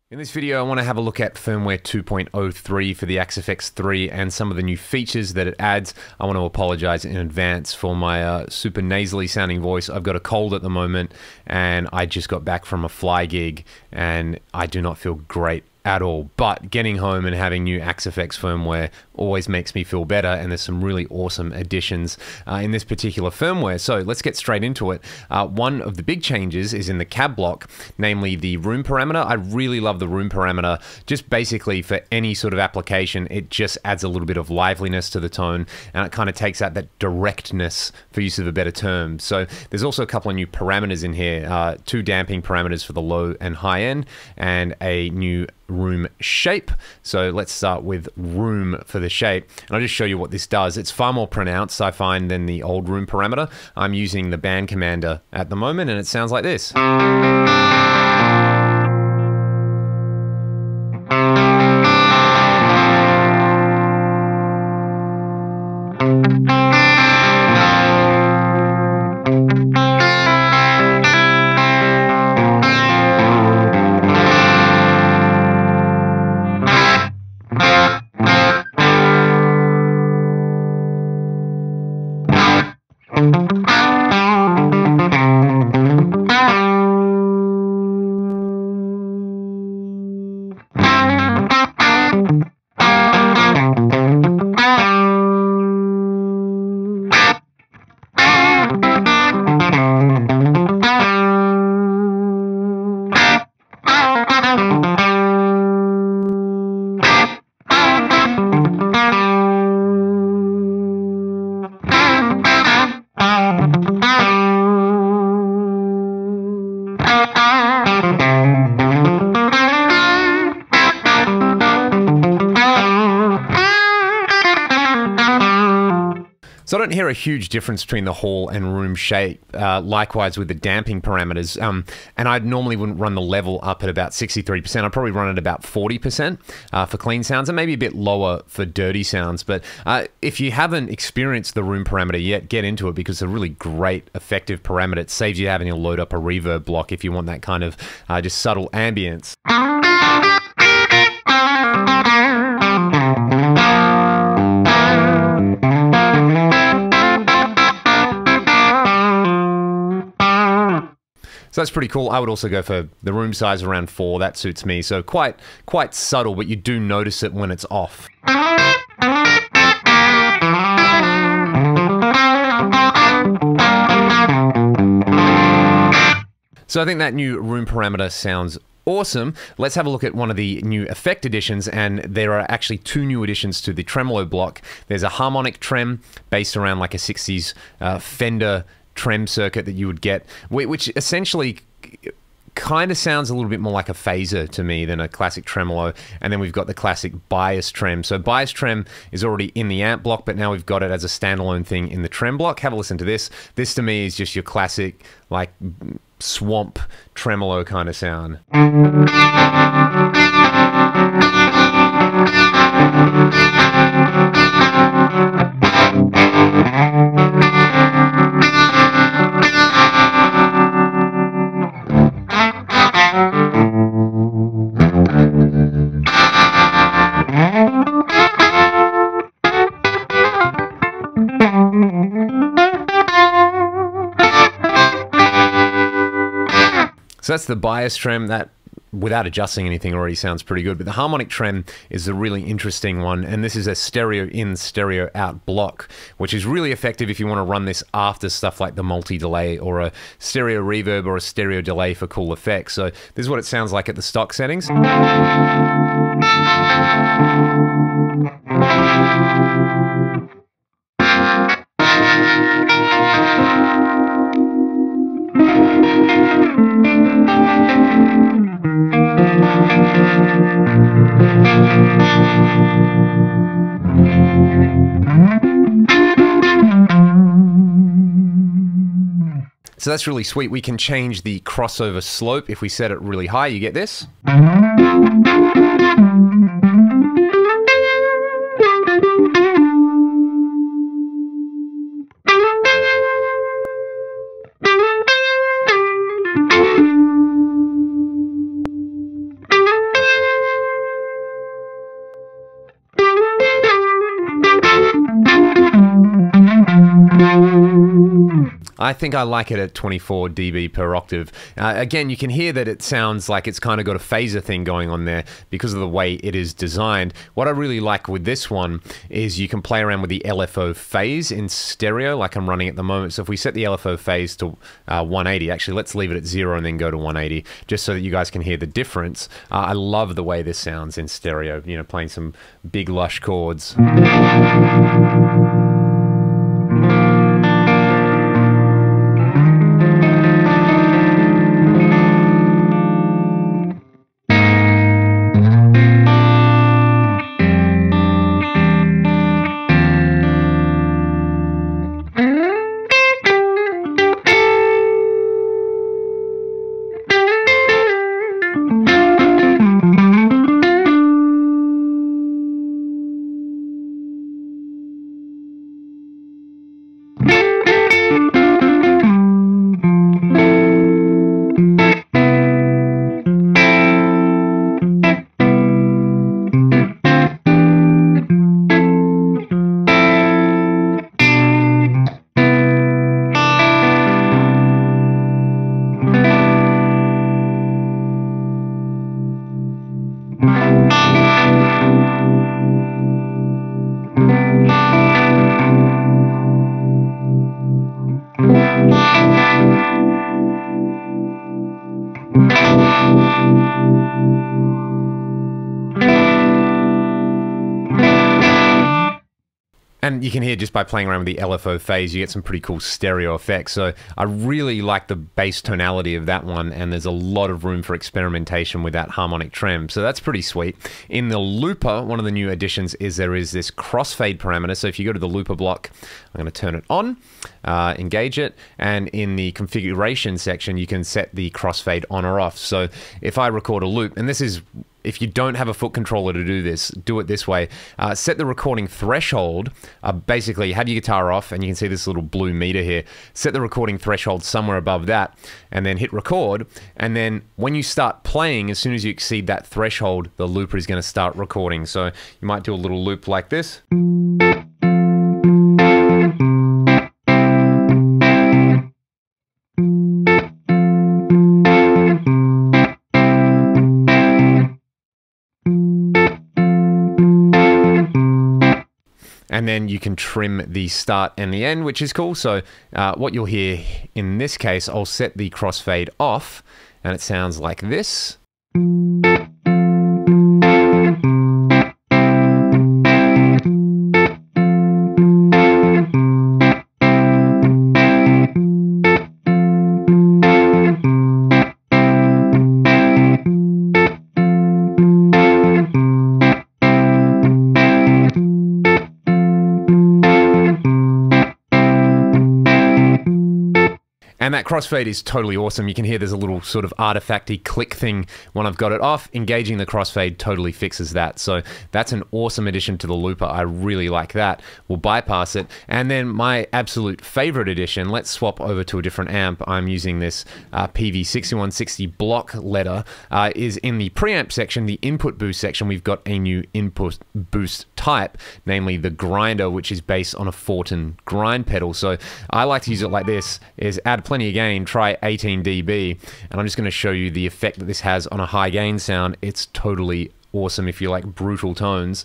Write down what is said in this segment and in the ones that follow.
In this video, I want to have a look at firmware 2.03 for the Axe-FX 3 and some of the new features that it adds. I want to apologize in advance for my super nasally sounding voice. I've got a cold at the moment and I just got back from a fly gig and I do not feel great at all, but getting home and having new Axe-FX firmware always makes me feel better, and there's some really awesome additions in this particular firmware. So let's get straight into it. One of the big changes is in the cab block, namely the room parameter. I really love the room parameter. Just basically for any sort of application, it just adds a little bit of liveliness to the tone, and it kind of takes out that directness, for use of a better term. So there's also a couple of new parameters in here, two damping parameters for the low and high end, and a new room shape. So let's start with room for the shape, and I'll just show you what this does. It's far more pronounced, I find, than the old room parameter. I'm using the band commander at the moment, and it sounds like this. So I don't hear a huge difference between the hall and room shape, likewise with the damping parameters. And I normally wouldn't run the level up at about 63%. I'd probably run it about 40% for clean sounds, and maybe a bit lower for dirty sounds. But if you haven't experienced the room parameter yet, get into it, because it's a really great, effective parameter. It saves you having to load up a reverb block if you want that kind of just subtle ambience. So that's pretty cool. I would also go for the room size around 4. That suits me. So quite subtle, but you do notice it when it's off. So I think that new room parameter sounds awesome. Let's have a look at one of the new effect additions, and there are actually two new additions to the Tremolo block. There's a Harmonic Trem based around like a 60s Fender Trem circuit that you would get, which essentially kind of sounds a little bit more like a phaser to me than a classic tremolo. And then we've got the classic bias trem. So bias trem is already in the amp block, but now we've got it as a standalone thing in the trem block. Have a listen to this. This to me is just your classic like swamp tremolo kind of sound. So that's the bias trem. That, without adjusting anything, already sounds pretty good. But the harmonic trem is a really interesting one, and this is a stereo in, stereo out block, which is really effective if you want to run this after stuff like the multi-delay or a stereo reverb or a stereo delay for cool effects. So this is what it sounds like at the stock settings. So that's really sweet. We can change the crossover slope. If we set it really high, you get this. I think I like it at 24 dB per octave. Again, you can hear that it sounds like it's kind of got a phaser thing going on there because of the way it is designed. What I really like with this one is you can play around with the LFO phase in stereo like I'm running at the moment. So if we set the LFO phase to 180, actually let's leave it at 0 and then go to 180 just so that you guys can hear the difference. I love the way this sounds in stereo, you know, playing some big lush chords. And you can hear just by playing around with the LFO phase, you get some pretty cool stereo effects. So I really like the bass tonality of that one, and there's a lot of room for experimentation with that harmonic trem. So that's pretty sweet. In the looper, one of the new additions is there is this crossfade parameter. So if you go to the looper block, I'm going to turn it on, engage it, and in the configuration section, you can set the crossfade on or off. So if I record a loop, and this is, if you don't have a foot controller to do this, do it this way. Set the recording threshold. Basically, have your guitar off, and you can see this little blue meter here. Set the recording threshold somewhere above that, and then hit record. And then when you start playing, as soon as you exceed that threshold, the looper is going to start recording. So you might do a little loop like this. And then you can trim the start and the end, which is cool. So what you'll hear in this case, I'll set the crossfade off, and it sounds like this. And that crossfade is totally awesome. You can hear there's a little sort of artifacty click thing when I've got it off. Engaging the crossfade totally fixes that. So that's an awesome addition to the looper. I really like that. We'll bypass it. And then my absolute favorite addition, let's swap over to a different amp. I'm using this PV6160 block letter, is in the preamp section, the input boost section. We've got a new input boost type, namely the grinder, which is based on a Fortin grind pedal. So I like to use it like this, is add plenty of gain, try 18 dB, and I'm just going to show you the effect that this has on a high gain sound. It's totally awesome if you like brutal tones.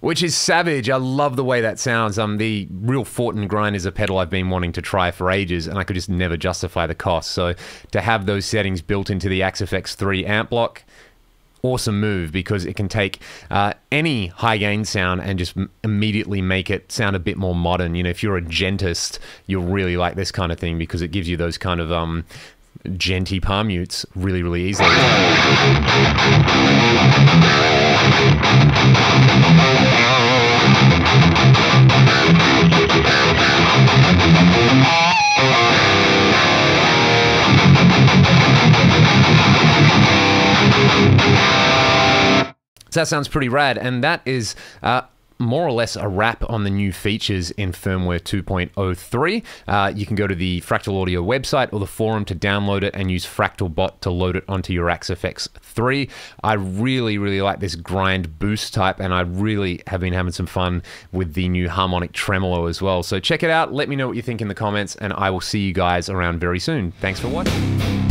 Which is savage. I love the way that sounds. The real Fortin grind is a pedal I've been wanting to try for ages, and I could just never justify the cost. So to have those settings built into the AXFX3 amp block, awesome move, because it can take any high gain sound and just immediately make it sound a bit more modern. You know, if you're a gentist, you'll really like this kind of thing because it gives you those kind of genty palm mutes really, really easily. So that sounds pretty rad, and that is more or less a wrap on the new features in firmware 2.03. You can go to the Fractal Audio website or the forum to download it and use Fractal Bot to load it onto your Axe-FX 3. I really, really like this grind boost type, and I really have been having some fun with the new Harmonic Tremolo as well. So check it out, let me know what you think in the comments, and I will see you guys around very soon. Thanks for watching.